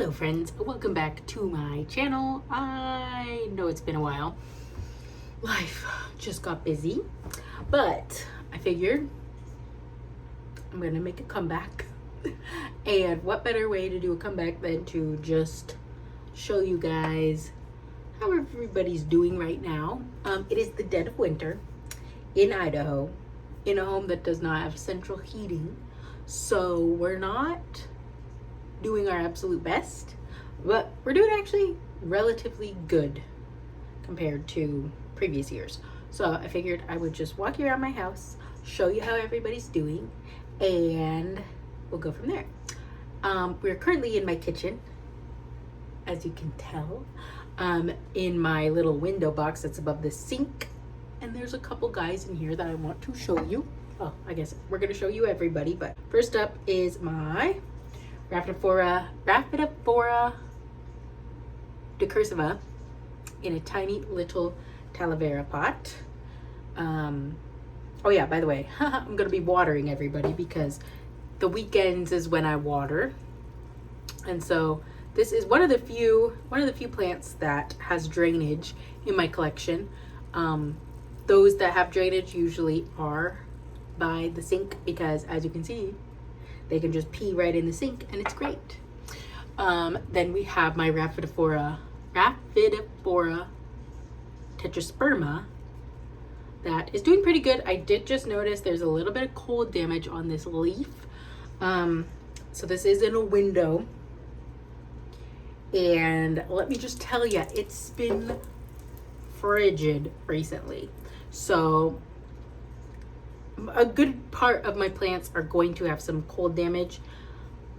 Hello friends, welcome back to my channel. I know it's been a while. Life just got busy, but I figured I'm gonna make a comeback. And what better way to do a comeback than to just show you guys how everybody's doing right now. It is the dead of winter in Idaho, in a home that does not have central heating. So we're not doing our absolute best, but we're doing actually relatively good compared to previous years. So I figured I would just walk you around my house, show you how everybody's doing, and we'll go from there. We're currently in my kitchen, as you can tell, in my little window box that's above the sink, and there's a couple guys in here that I want to show you. Oh, I guess we're gonna show you everybody, but first up is my Rhaphidophora decursiva in a tiny little talavera pot. Oh yeah, by the way, I'm gonna be watering everybody because the weekends is when I water, and so this is one of the few plants that has drainage in my collection. Those that have drainage usually are by the sink because, as you can see, they can just pee right in the sink and it's great. Then we have my Rhaphidophora tetrasperma that is doing pretty good. I did just notice there's a little bit of cold damage on this leaf. So this is in a window. And let me just tell you, it's been frigid recently. So a good part of my plants are going to have some cold damage,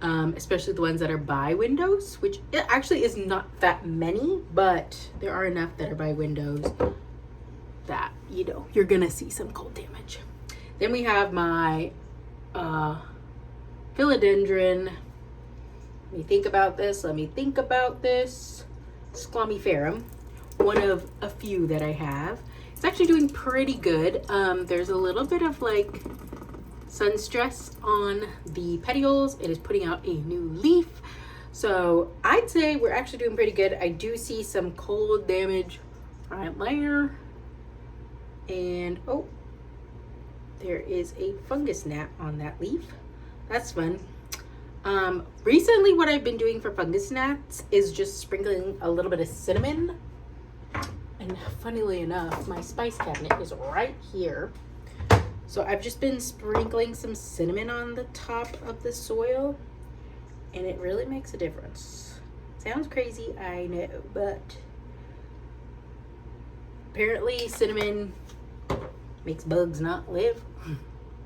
especially the ones that are by windows, which it actually is not that many, but there are enough that are by windows that, you know, you're gonna see some cold damage. Then we have my philodendron. Let me think about this. Squamiferum, one of a few that I have. It's actually doing pretty good. There's a little bit of like sun stress on the petioles. It is putting out a new leaf. So I'd say we're actually doing pretty good. I do see some cold damage right there. And oh, there is a fungus gnat on that leaf. That's fun. Recently what I've been doing for fungus gnats is just sprinkling a little bit of cinnamon. And funnily enough, my spice cabinet is right here. So I've just been sprinkling some cinnamon on the top of the soil, and it really makes a difference. Sounds crazy, I know, but apparently cinnamon makes bugs not live.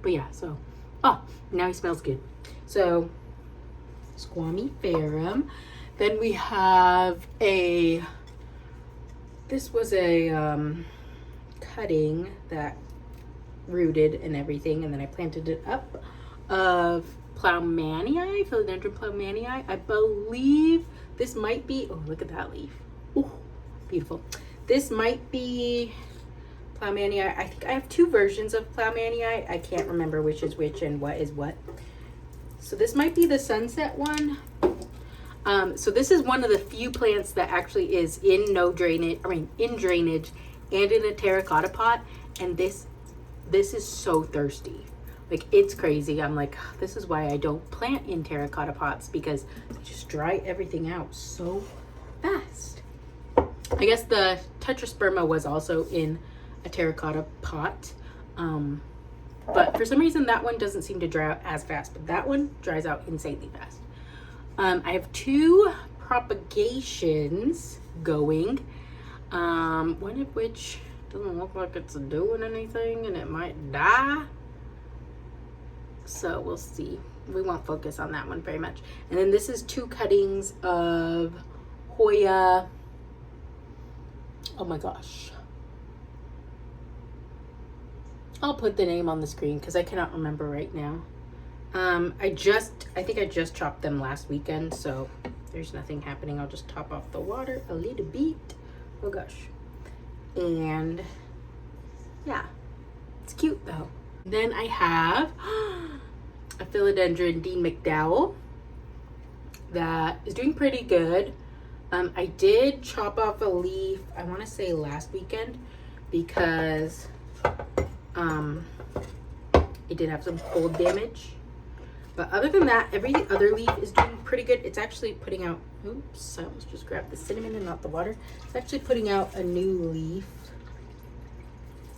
But yeah, so, oh, now he smells good. So, Squamiferum. Then we have this was a cutting that rooted and everything, and then I planted it up of Ploumanii, Philodendron Ploumanii. I believe this might be, oh, look at that leaf. Oh, beautiful. This might be Ploumanii. I think I have two versions of Ploumanii. I can't remember which is which and what is what. So this might be the sunset one. So this is one of the few plants that actually is in in drainage and in a terracotta pot. And this is so thirsty. Like, it's crazy. I'm like, this is why I don't plant in terracotta pots, because they just dry everything out so fast. I guess the tetrasperma was also in a terracotta pot. But for some reason that one doesn't seem to dry out as fast, but that one dries out insanely fast. I have two propagations going, one of which doesn't look like it's doing anything and it might die. So we'll see. We won't focus on that one very much. And then this is two cuttings of Hoya. Oh my gosh. I'll put the name on the screen because I cannot remember right now. I think I just chopped them last weekend, so there's nothing happening. I'll just top off the water a little bit. Oh gosh. And yeah, it's cute though. Then I have a Philodendron Dean McDowell. that is doing pretty good. I did chop off a leaf, I want to say last weekend, because it did have some cold damage. But other than that, every other leaf is doing pretty good. It's actually putting out, oops, I almost just grabbed the cinnamon and not the water. It's actually putting out a new leaf.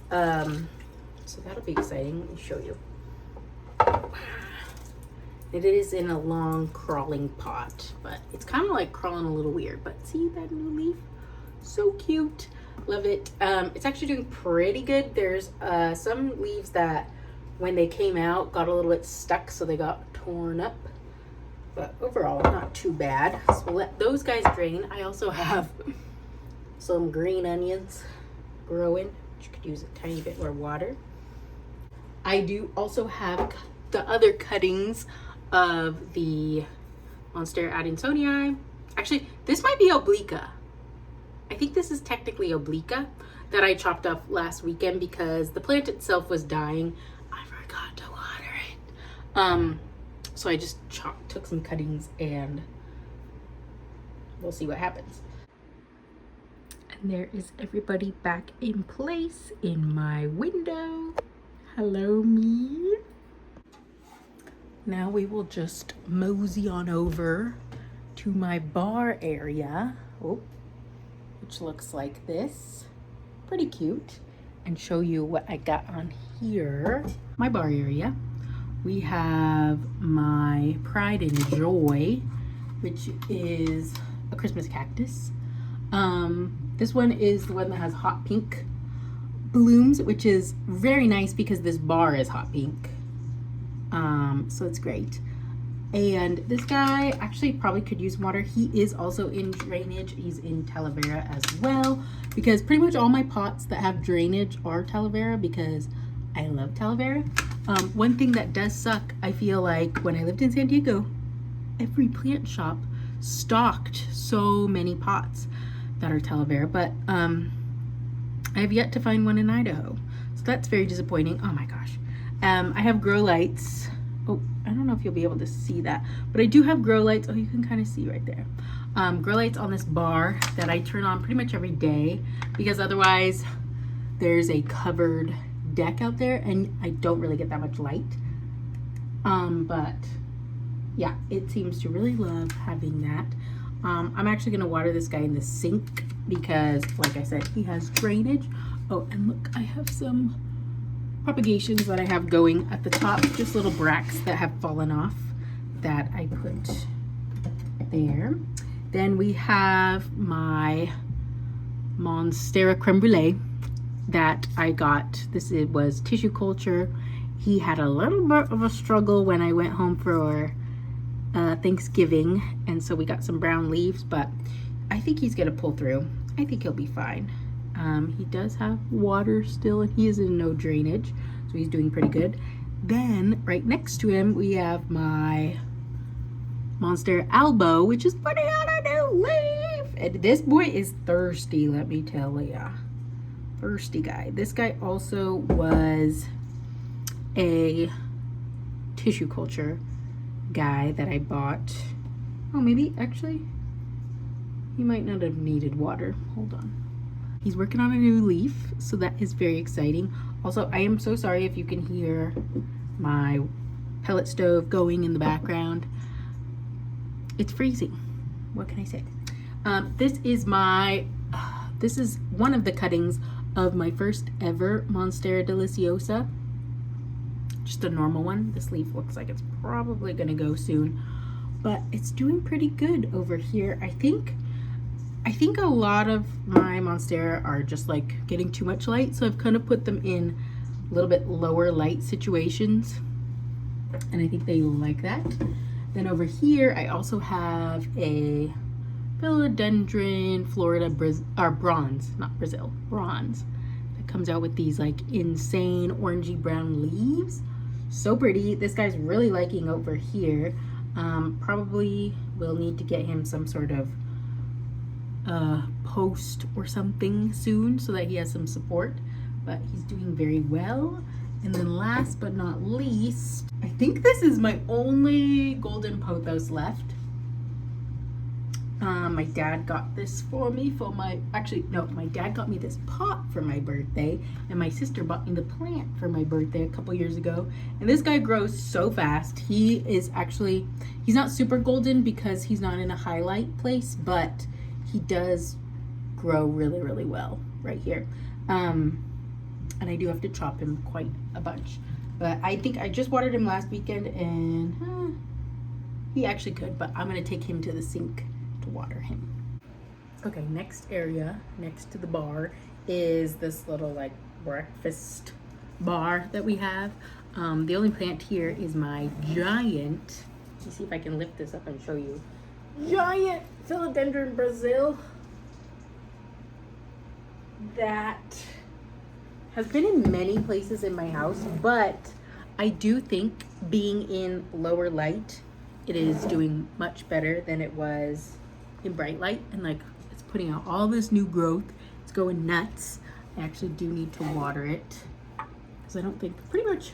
So that'll be exciting. Let me show you. It is in a long crawling pot, but it's kind of like crawling a little weird. But see that new leaf? So cute. Love it. It's actually doing pretty good. There's some leaves that when they came out got a little bit stuck, so they got torn up. But overall, not too bad. So we'll let those guys drain. I also have some green onions growing, which could use a tiny bit more water. I do also have the other cuttings of the Monstera Adansonii. Actually, this might be Obliqua. I think this is technically Obliqua that I chopped off last weekend because the plant itself was dying. I forgot to water it. So I just took some cuttings and we'll see what happens. And there is everybody back in place in my window. Hello, me. Now we will just mosey on over to my bar area, which looks like this. Pretty cute. And show you what I got on here. My bar area. We have my Pride and Joy, which is a Christmas cactus. This one is the one that has hot pink blooms, which is very nice because this bar is hot pink. So it's great. And this guy actually probably could use water. He is also in drainage. He's in Talavera as well, because pretty much all my pots that have drainage are Talavera because I love Talavera. One thing that does suck, I feel like when I lived in San Diego, every plant shop stocked so many pots that are Talavera, but I have yet to find one in Idaho. So that's very disappointing. Oh my gosh. I have grow lights. Oh, I don't know if you'll be able to see that, but I do have grow lights. Oh, you can kind of see right there. Grow lights on this bar that I turn on pretty much every day because otherwise there's a covered deck out there and I don't really get that much light. But yeah, it seems to really love having that. I'm actually gonna water this guy in the sink because, like I said, he has drainage. Oh, and look, I have some propagations that I have going at the top, just little bracts that have fallen off that I put there. Then we have my Monstera creme brulee that I got. It was tissue culture. He had a little bit of a struggle when I went home for Thanksgiving, and so we got some brown leaves, but I think he's gonna pull through. I think he'll be fine. He does have water still and he is in no drainage, so he's doing pretty good. Then right next to him we have my Monstera Albo, which is putting out a new leaf, and this boy is thirsty, let me tell ya. Thirsty guy. This guy also was a tissue culture guy that I bought. Oh, maybe actually he might not have needed water. Hold on. He's working on a new leaf, so that is very exciting. Also, I am so sorry if you can hear my pellet stove going in the background. It's freezing. What can I say? This is one of the cuttings of my first ever Monstera deliciosa. Just a normal one. This leaf looks like it's probably gonna go soon, but it's doing pretty good over here. I think a lot of my Monstera are just like getting too much light, so I've kind of put them in a little bit lower light situations, and I think they like that. Then over here I also have a Philodendron Florida bronze, not Brazil, bronze, that comes out with these like insane orangey brown leaves. So pretty. This guy's really liking over here. Probably will need to get him some sort of post or something soon so that he has some support, but he's doing very well. And then last but not least, I think this is my only golden pothos left. My dad got this for me for my, actually, no, my dad got me this pot for my birthday, and my sister bought me the plant for my birthday a couple years ago. And this guy grows so fast. He is actually, he's not super golden because he's not in a highlight place, but he does grow really, really well right here. And I do have to chop him quite a bunch. But I think I just watered him last weekend, and he actually could, but I'm gonna take him to the sink to water him. Okay, next area next to the bar is this little like breakfast bar that we have. The only plant here is my giant, let me see if I can lift this up and show you, giant philodendron Brazil that has been in many places in my house, but I do think being in lower light, it is doing much better than it was in bright light, and like it's putting out all this new growth. It's going nuts. I actually do need to water it because I don't think, pretty much,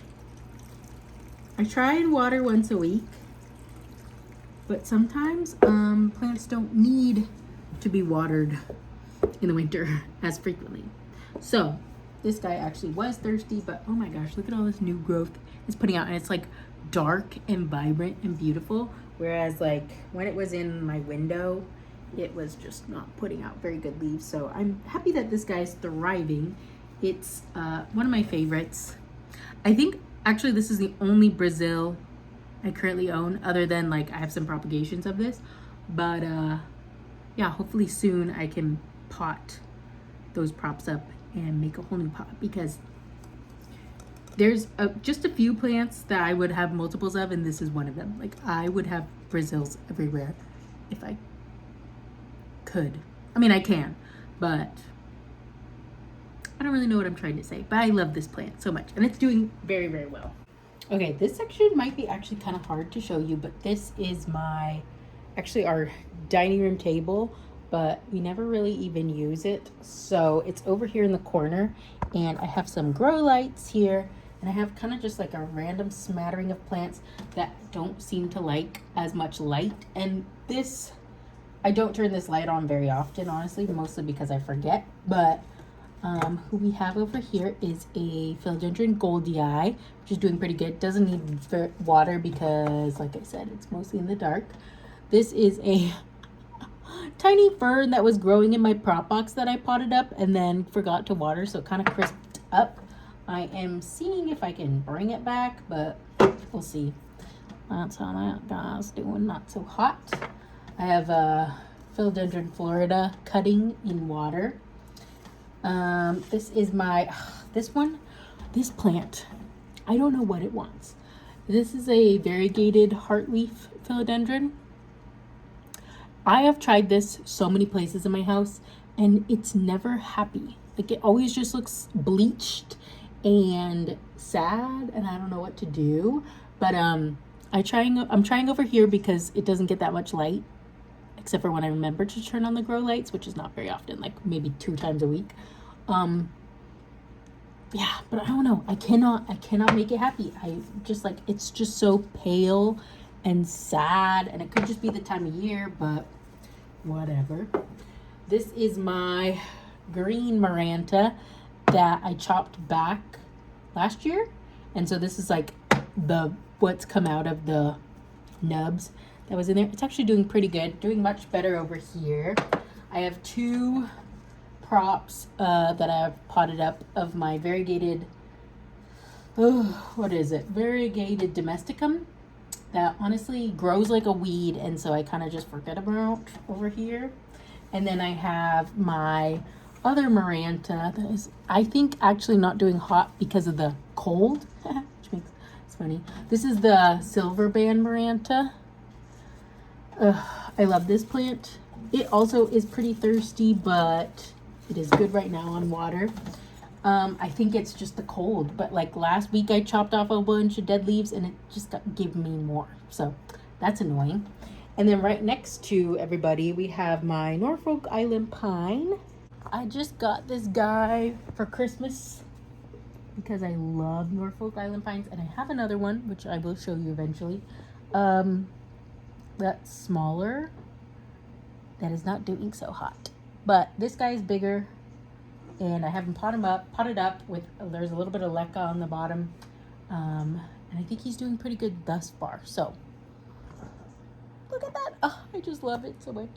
I try and water once a week, but sometimes plants don't need to be watered in the winter as frequently. So this guy actually was thirsty, but oh my gosh, look at all this new growth it's putting out, and it's like dark and vibrant and beautiful, whereas like when it was in my window, it was just not putting out very good leaves. So I'm happy that this guy's thriving. It's one of my favorites. I think actually this is the only Brazil I currently own, other than like I have some propagations of this, but yeah, hopefully soon I can pot those props up and make a whole new pot, because there's just a few plants that I would have multiples of, and this is one of them. Like I would have Brazils everywhere if I could. I mean, I can, but I don't really know what I'm trying to say, but I love this plant so much, and it's doing very, very well. Okay, this section might be actually kind of hard to show you, but this is our dining room table, but we never really even use it. So it's over here in the corner, and I have some grow lights here, and I have kind of just like a random smattering of plants that don't seem to like as much light. And this, I don't turn this light on very often, honestly, mostly because I forget. But who we have over here is a philodendron goldii, which is doing pretty good. Doesn't need water because, like I said, it's mostly in the dark. This is a tiny fern that was growing in my prop box that I potted up and then forgot to water, so it kind of crisped up. I am seeing if I can bring it back, but we'll see. That's how that guy's doing, not so hot. I have a philodendron florida cutting in water. This is this plant, I don't know what it wants. This is a variegated heartleaf philodendron. I have tried this so many places in my house, and it's never happy. Like it always just looks bleached and sad, and I don't know what to do. But I'm trying over here because it doesn't get that much light, except for when I remember to turn on the grow lights, which is not very often, like maybe 2 times a week. Yeah, but I don't know. I cannot make it happy. I just like, it's just so pale and sad, and it could just be the time of year, but whatever. This is my green Maranta that I chopped back last year, and so this is like what's come out of the nubs that was in there. It's actually doing pretty good, doing much better over here. I have 2 props that I've potted up of my variegated, variegated domesticum that honestly grows like a weed, and so I kind of just forget about over here. And then I have my other Maranta that is, I think, actually not doing hot because of the cold, which makes it's funny. This is the silver band Maranta. I love this plant. It also is pretty thirsty, but it is good right now on water. I think it's just the cold, but like last week I chopped off a bunch of dead leaves and it just gave me more, so that's annoying. And then right next to everybody we have my Norfolk Island pine. I just got this guy for Christmas because I love Norfolk Island pines, and I have another one which I will show you eventually, that's smaller, that is not doing so hot. But this guy is bigger, and I have him potted up with, there's a little bit of leca on the bottom. And I think he's doing pretty good thus far. So look at that. Oh, I just love it so much.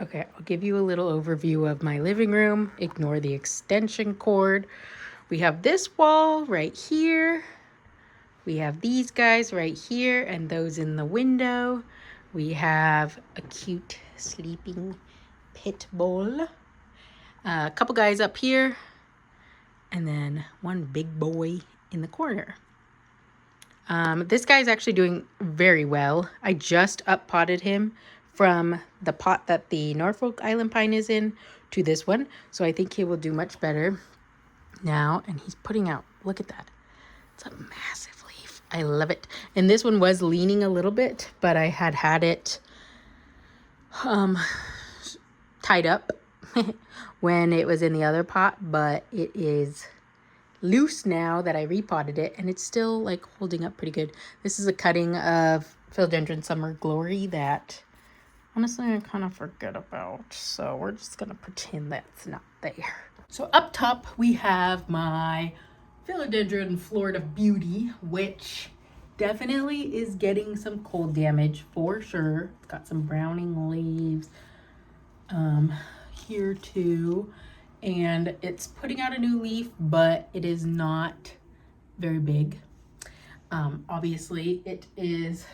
Okay, I'll give you a little overview of my living room. Ignore the extension cord. We have this wall right here. We have these guys right here and those in the window. We have a cute sleeping pit bull. A couple guys up here. And then one big boy in the corner. This guy's actually doing very well. I just up-potted him from the pot that the Norfolk Island pine is in to this one. So I think he will do much better now. And he's putting out, look at that. It's a massive leaf. I love it. And this one was leaning a little bit, but I had it tied up when it was in the other pot. But it is loose now that I repotted it, and it's still like holding up pretty good. This is a cutting of Philodendron Summer Glory that honestly I kind of forget about, so we're just gonna pretend that's not there. So up top we have my Philodendron Florida Beauty, which definitely is getting some cold damage for sure. It's got some browning leaves here too. And it's putting out a new leaf, but it is not very big. Obviously, it is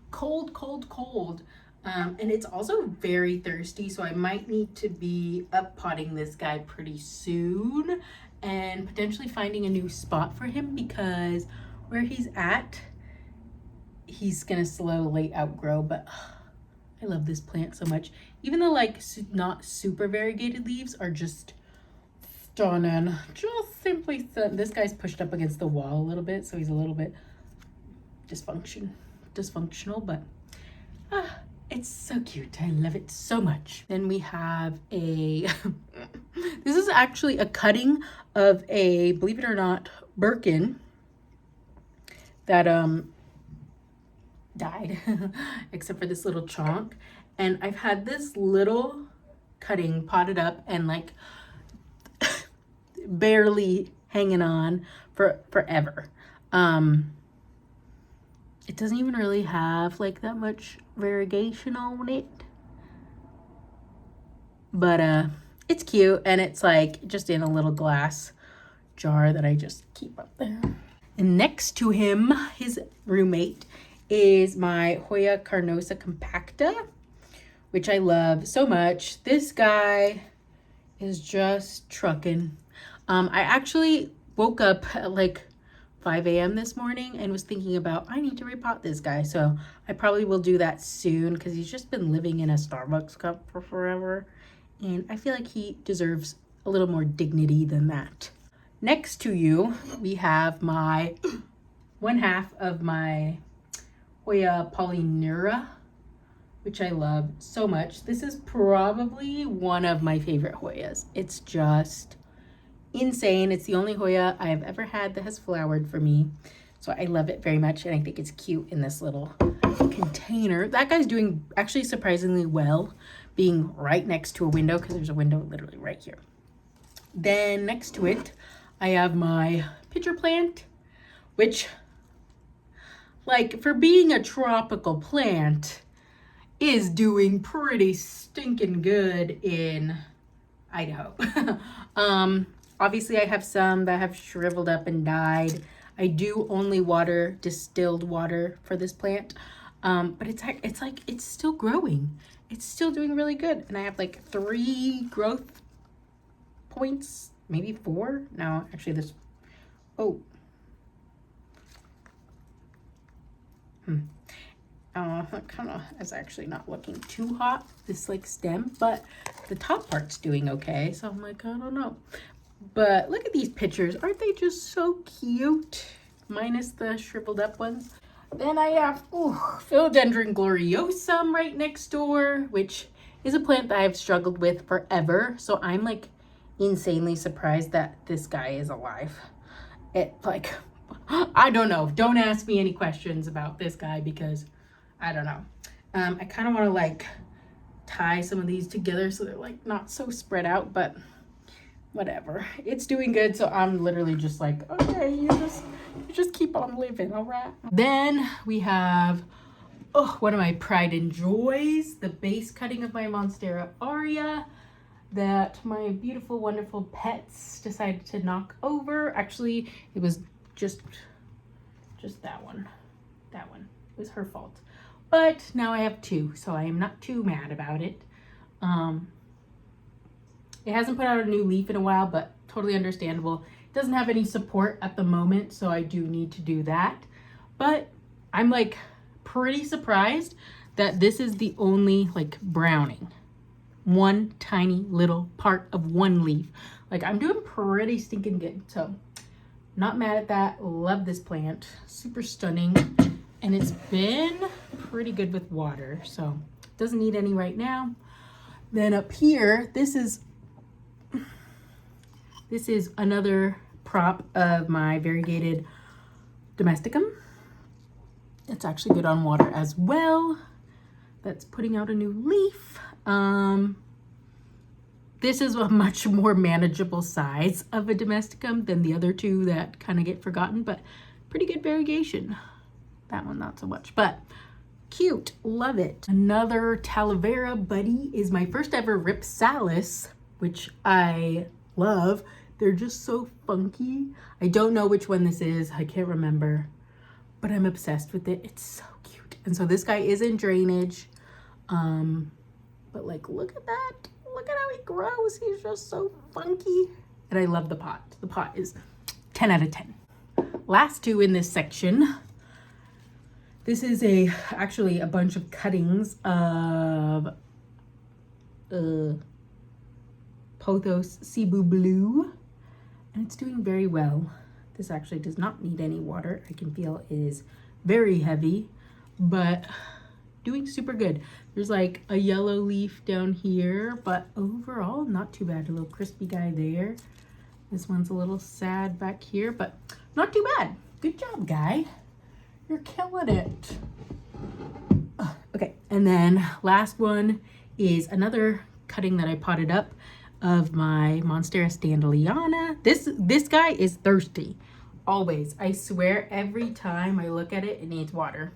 cold, cold, cold. And it's also very thirsty, so I might need to be up-potting this guy pretty soon and potentially finding a new spot for him, because where he's at, he's gonna slowly outgrow. But I love this plant so much. Even the like not super variegated leaves are just stunning. Just simply stunning. This guy's pushed up against the wall a little bit, so he's a little bit dysfunctional, but it's so cute. I love it so much. Then we have a this is actually a cutting of a, believe it or not, Birkin that died except for this little chunk. And I've had this little cutting potted up and like barely hanging on for forever. It doesn't even really have like that much variegation on it, but it's cute, and it's like just in a little glass jar that I just keep up there. And next to him, his roommate, is my Hoya Carnosa Compacta, which I love so much. This guy is just trucking. I actually woke up at like 5 a.m. this morning and was thinking about, I need to repot this guy. So I probably will do that soon, because he's just been living in a Starbucks cup for forever. And I feel like he deserves a little more dignity than that. Next to you, we have my one half of my Hoya Polyneuria, which I love so much. This is probably one of my favorite Hoyas. It's just insane. It's the only Hoya I have ever had that has flowered for me. So I love it very much, and I think it's cute in this little container. That guy's doing actually surprisingly well, being right next to a window, because there's a window literally right here. Then next to it, I have my pitcher plant, which, like, for being a tropical plant, is doing pretty stinking good in Idaho. Obviously I have some that have shriveled up and died. I do only water distilled water for this plant, but it's still growing. It's still doing really good, and I have like 3 growth points, maybe 4. No, actually this, that kind of is actually not looking too hot, this like stem, but the top part's doing okay. So I'm like, I don't know. But look at these pictures. Aren't they just so cute? Minus the shriveled up ones. Then I have Philodendron gloriosum right next door, which is a plant that I've struggled with forever. So I'm like insanely surprised that this guy is alive. It like, I don't know. Don't ask me any questions about this guy, because I don't know. I kind of want to like tie some of these together so they're like not so spread out, but whatever. It's doing good, so I'm literally just like, okay, you just keep on living, all right? Then we have one of my pride and joys, the base cutting of my Monstera Aria that my beautiful, wonderful pets decided to knock over. Actually, it was just that one. That one. It was her fault. But now I have two, so I am not too mad about it. It hasn't put out a new leaf in a while, but totally understandable. It doesn't have any support at the moment, so I do need to do that. But I'm like pretty surprised that this is the only like browning. One tiny little part of one leaf. Like, I'm doing pretty stinking good. So not mad at that. Love this plant. Super stunning. And it's been pretty good with water. So doesn't need any right now. Then up here, this is another prop of my variegated domesticum. It's actually good on water as well. That's putting out a new leaf. This is a much more manageable size of a domesticum than the other two that kind of get forgotten, but pretty good variegation. That one not so much, but cute. Love it. Another Talavera buddy is my first ever Ripsalis, which I love. They're just so funky. I don't know which one this is. I can't remember, but I'm obsessed with it. It's so cute. And so this guy is in drainage. But like, look at that. Look at how he grows. He's just so funky. And I love the pot. The pot is 10 out of 10. Last two in this section. This is actually a bunch of cuttings of Pothos Cebu Blue. And it's doing very well. This actually does not need any water. I can feel it is very heavy, but doing super good. There's like a yellow leaf down here, but overall not too bad. A little crispy guy there. This one's a little sad back here, but not too bad. Good job, guy. You're killing it. Okay, and then last one is another cutting that I potted up of my Monstera Standaliana. This guy is thirsty. Always. I swear every time I look at it, it needs water.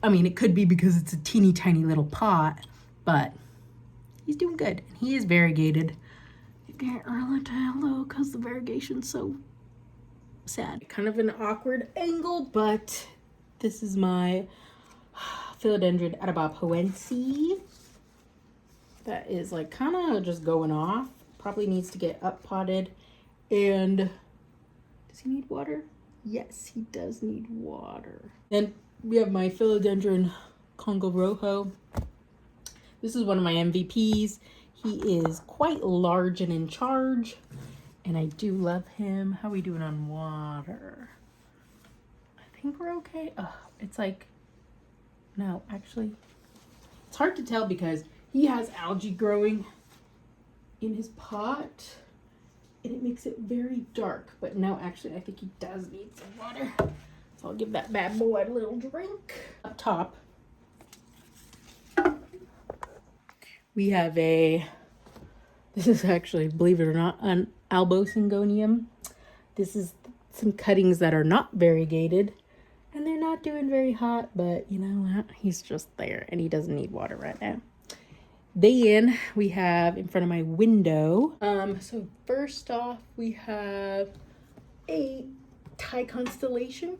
I mean, it could be because it's a teeny tiny little pot, but he's doing good. And he is variegated. You can't really tell though because the variegation's so sad. Kind of an awkward angle, but this is my Philodendron Atabapoense. That is like kind of just going off. Probably needs to get up potted. And does he need water? Yes, he does need water. And we have my Philodendron Congo Rojo. This is one of my MVPs. He is quite large and in charge, and I do love him. How are we doing on water? I think we're okay. It's like, no, actually, it's hard to tell because he has algae growing in his pot, and it makes it very dark. But no, actually, I think he does need some water. So I'll give that bad boy a little drink. Up top, we have this is actually, believe it or not, an Albosingonium. This is some cuttings that are not variegated, and they're not doing very hot, but you know what? He's just there, and he doesn't need water right now. Then we have in front of my window. So first off, we have a Thai constellation,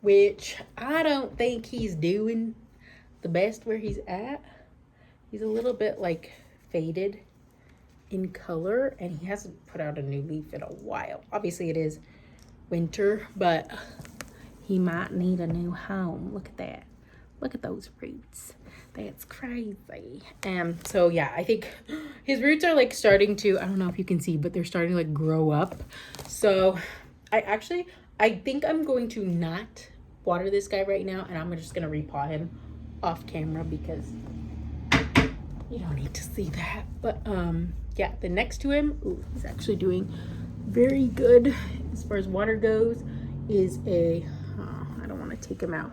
which I don't think he's doing the best where he's at. He's a little bit like faded in color, and he hasn't put out a new leaf in a while. Obviously it is winter, but he might need a new home. Look at that. Look at those roots. That's crazy. So yeah, I think his roots are like starting to, I don't know if you can see, but they're starting to like grow up. So I think I'm going to not water this guy right now, and I'm just gonna repot him off camera because you don't need to see that. But yeah, the next to him, ooh, he's actually doing very good as far as water goes, is a, I don't want to take him out,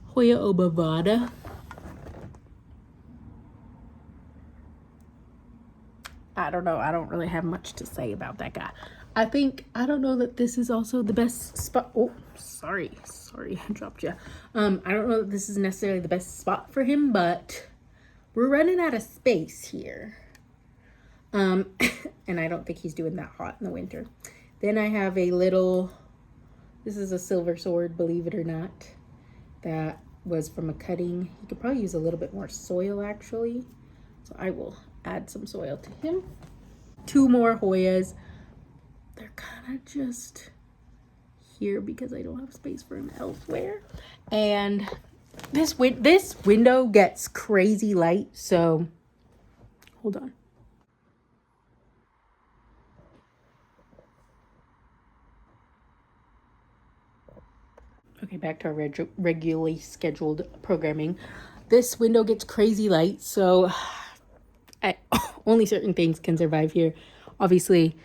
Hoya obovata. I don't know. I don't really have much to say about that guy. I don't know that this is also the best spot. Oh, sorry, I dropped you. I don't know that this is necessarily the best spot for him, but we're running out of space here. And I don't think he's doing that hot in the winter. Then I have a little, this is a silver sword, believe it or not, that was from a cutting. He could probably use a little bit more soil actually. So I will add some soil to him. 2 more Hoyas. They're kind of just here because I don't have space for him elsewhere. And this window gets crazy light, so hold on. Okay, back to our regularly scheduled programming. This window gets crazy light, so only certain things can survive here. Obviously,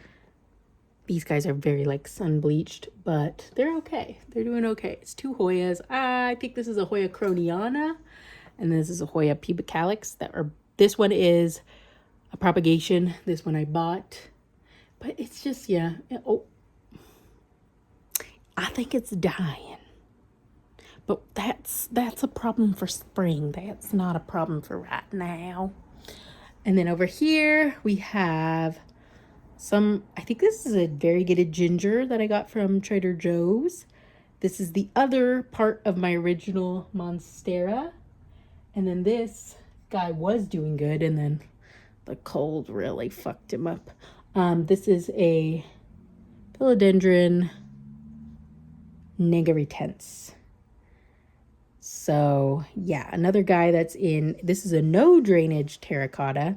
these guys are very like sun bleached, but they're okay. They're doing okay. It's 2 Hoyas. I think this is a Hoya croniana, and this is a Hoya pubicalis. This one is a propagation. This one I bought, but it's just, yeah. Oh, I think it's dying, but that's a problem for spring. That's not a problem for right now. And then over here we have I think this is a variegated ginger that I got from Trader Joe's. This is the other part of my original Monstera. And then this guy was doing good, and then the cold really fucked him up. This is a Philodendron nigritense. So yeah, another guy that's this is a no drainage terracotta,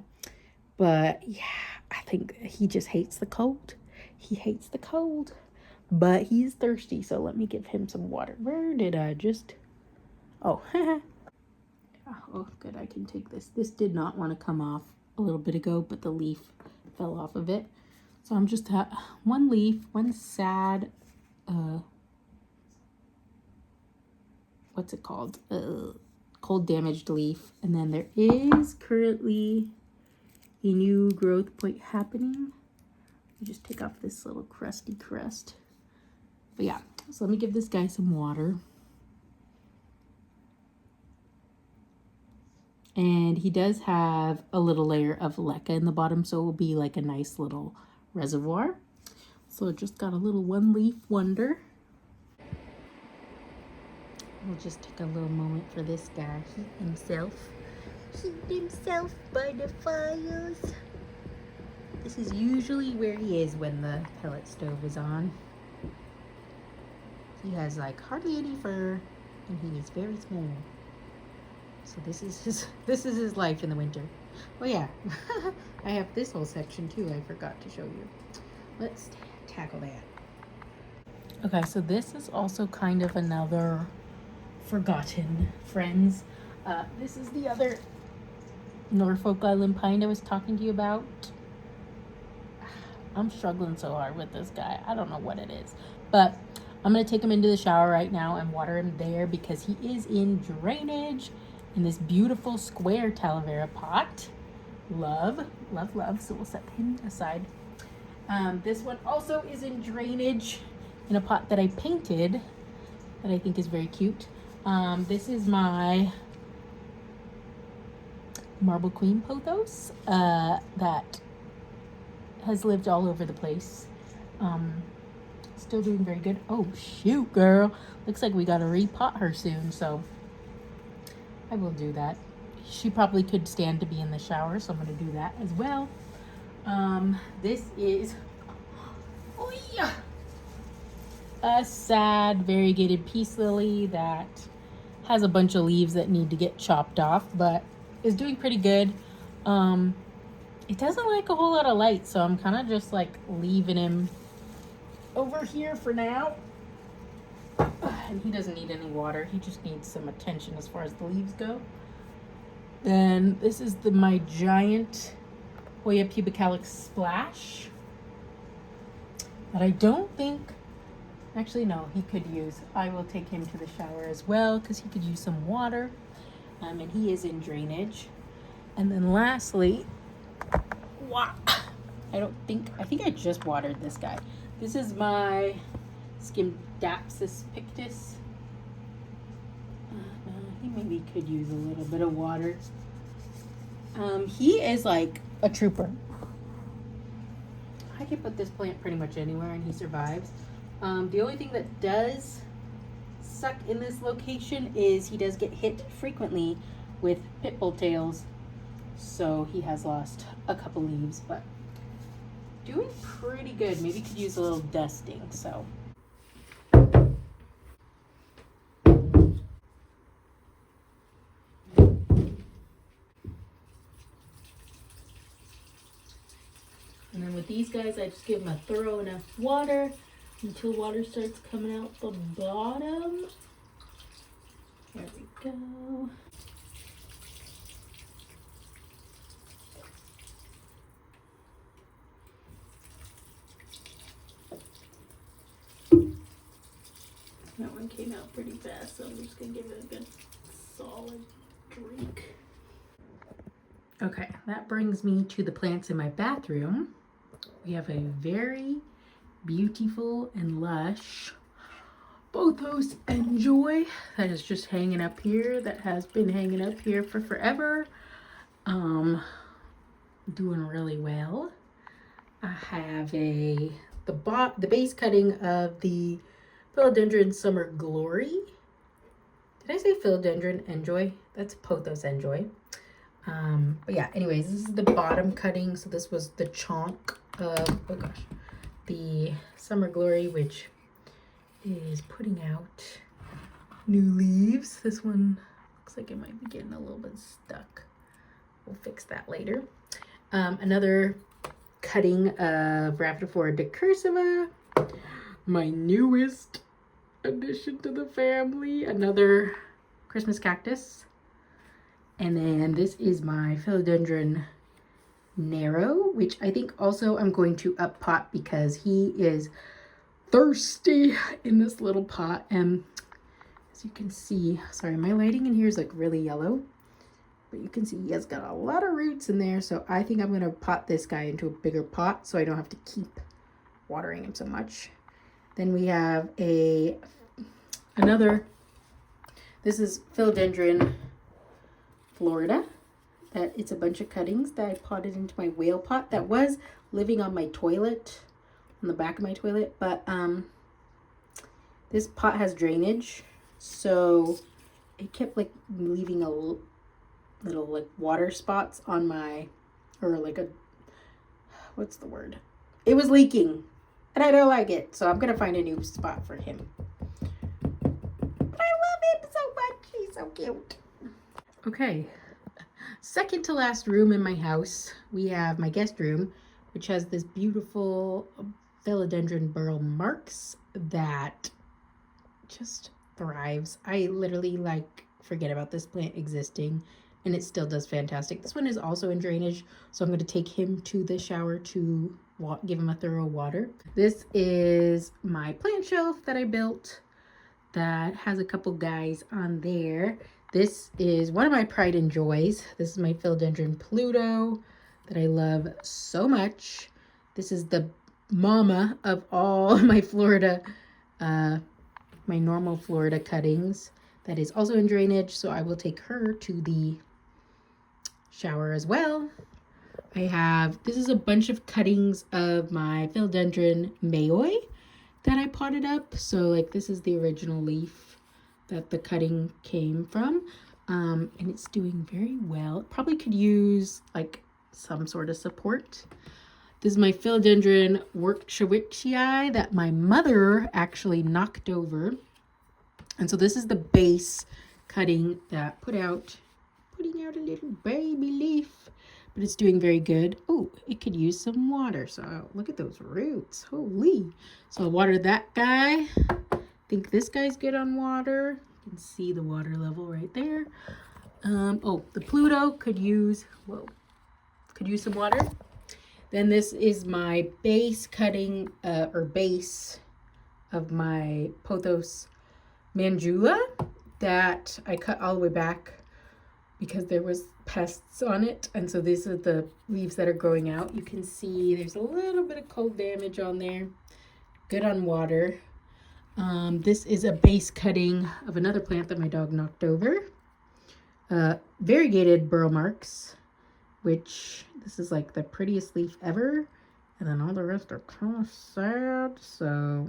but yeah, I think he just hates the cold. He hates the cold, but he's thirsty. So let me give him some water. Where did I just, oh, oh, good. I can take this. This did not want to come off a little bit ago, but the leaf fell off of it. So I'm just one leaf, one sad, what's it called? Cold damaged leaf. And then there is currently a new growth point happening. You just take off this little crusty crust. But yeah, so let me give this guy some water. And he does have a little layer of leca in the bottom, so it will be like a nice little reservoir. So it just got a little one leaf wonder. We'll just take a little moment for this guy. Heat himself by the fires. This is usually where he is when the pellet stove is on. He has like hardly any fur, and he is very small. So this is his life in the winter. Oh yeah, I have this whole section too. I forgot to show you. Let's tackle that. Okay, so this is also kind of another forgotten friends. This is the other Norfolk Island pine I was talking to you about. I'm struggling so hard with this guy. I don't know what it is, but I'm gonna take him into the shower right now and water him there because he is in drainage in this beautiful square Talavera pot. Love. So we'll set him aside. This one also is in drainage in a pot that I painted that I think is very cute. This is my Marble Queen pothos that has lived all over the place. Still doing very good. Oh shoot, girl, looks like we gotta repot her soon, so I will do that. She probably could stand to be in the shower, so I'm gonna do that as well. This is a sad variegated peace lily that has a bunch of leaves that need to get chopped off, but is doing pretty good. It doesn't like a whole lot of light, so I'm kind of just like leaving him over here for now. And he doesn't need any water. He just needs some attention as far as the leaves go. Then this is my giant Hoya pubicalis splash that I don't think, actually no, he could use. I will take him to the shower as well because he could use some water. And he is in drainage. And then lastly, I think I just watered this guy. This is my Scindapsus pictus. He maybe could use a little bit of water. He is like a trooper. I can put this plant pretty much anywhere and he survives. The only thing that does suck in this location is he does get hit frequently with pit bull tails. So he has lost a couple leaves, but doing pretty good. Maybe could use a little dusting, so. And then with these guys, I just give them a thorough enough water until water starts coming out the bottom. There we go. That one came out pretty fast, so I'm just gonna give it a good solid drink. Okay, that brings me to the plants in my bathroom. We have a very beautiful and lush Pothos Enjoy that is just hanging up here, that has been hanging up here for forever. Doing really well. I have the base cutting of the Philodendron Summer Glory. Did I say Philodendron Enjoy? That's Pothos Enjoy. But yeah, anyways, this is the bottom cutting. So this was the chunk of, oh gosh, the Summer Glory, which is putting out new leaves. This one looks like it might be getting a little bit stuck. We'll fix that later. Another cutting of Rhaphidophora decursiva, my newest addition to the family. Another Christmas cactus. And then this is my Philodendron Narrow, which I think also I'm going to up pot because he is thirsty in this little pot. And as you can see, sorry, my lighting in here is like really yellow, but you can see he has got a lot of roots in there. So I think I'm going to pot this guy into a bigger pot so I don't have to keep watering him so much. Then we have another, this is Philodendron Florida. That it's a bunch of cuttings that I potted into my whale pot that was living on my toilet, on the back of my toilet, but this pot has drainage, so it kept like leaving a little like water spots on my, or like a, what's the word? It was leaking and I don't like it, so I'm gonna find a new spot for him. But I love him so much. He's so cute. Okay, second to last room in my house, we have my guest room, which has this beautiful Philodendron Burl Marx that just thrives. I literally like forget about this plant existing and it still does fantastic. This one is also in drainage, so I'm going to take him to the shower to give him a thorough water. This is my plant shelf that I built that has a couple guys on there. This is one of my pride and joys. This is my Philodendron Pluto that I love so much. This is the mama of all my Florida, my normal Florida cuttings that is also in drainage. So I will take her to the shower as well. This is a bunch of cuttings of my Philodendron Mayoi that I potted up. So like this is the original leaf that the cutting came from, and it's doing very well. It probably could use like some sort of support. This is my Philodendron Workshawixii that my mother actually knocked over, and so this is the base cutting that putting out a little baby leaf, but it's doing very good. Oh, it could use some water, so look at those roots, holy. So I'll water that guy. Think this guy's good on water. You can see the water level right there. Oh, the Pluto could use some water. Then this is my base cutting or base of my Pothos Mandula that I cut all the way back because there was pests on it. And so these are the leaves that are growing out. You can see there's a little bit of cold damage on there. Good on water. This is a base cutting of another plant that my dog knocked over. Variegated burrow marks, which this is like the prettiest leaf ever. And then all the rest are kind of sad. So,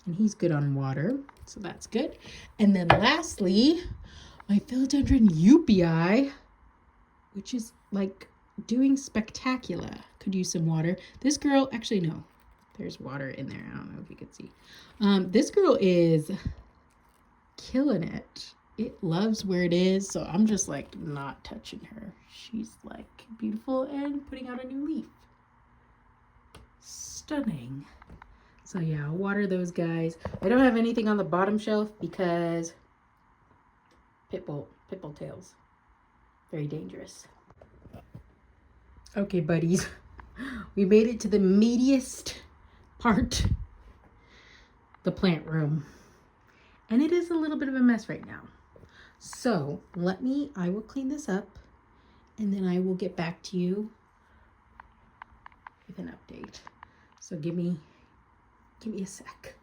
and he's good on water. So that's good. And then lastly, my Philodendron Eupii, which is like doing spectacular. Could use some water. This girl, actually no, there's water in there. I don't know if you can see. This girl is killing it. It loves where it is, so I'm just like not touching her. She's like beautiful and putting out a new leaf. Stunning. So yeah, I'll water those guys. I don't have anything on the bottom shelf because pitbull tails. Very dangerous. Okay, buddies. We made it to the meatiest part, the plant room. And it is a little bit of a mess right now. So I will clean this up and then I will get back to you with an update. So give me a sec.